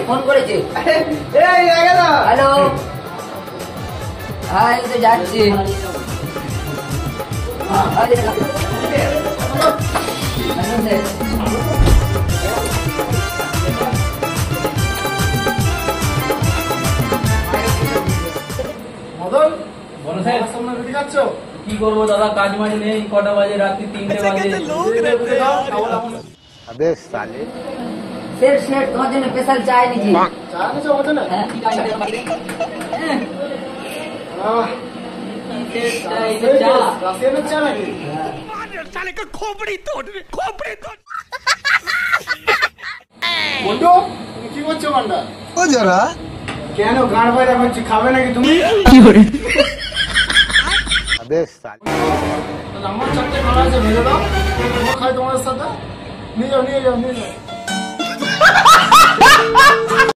Phone করেছে। Hello, হ্যাঁ এই তো যাচ্ছি। কি করবো দাদা, কাজ মাঝে নেই, কটা বাজে, রাত্রি 3টে বাজে। अबे साले সেট সেট তোমার জন্য স্পেশাল চা এনেছি। কি করছো বান্ডা? ओ जरा কেন গাড় বাইরে করছি? খাবে নাকি তুমি? अबे साले আমার চারটে খাওয়া আছে, ভেজে দাও। খাই তোমার সাথে, নিয়ে যাও নিয়ে যাও নিয়ে যাও।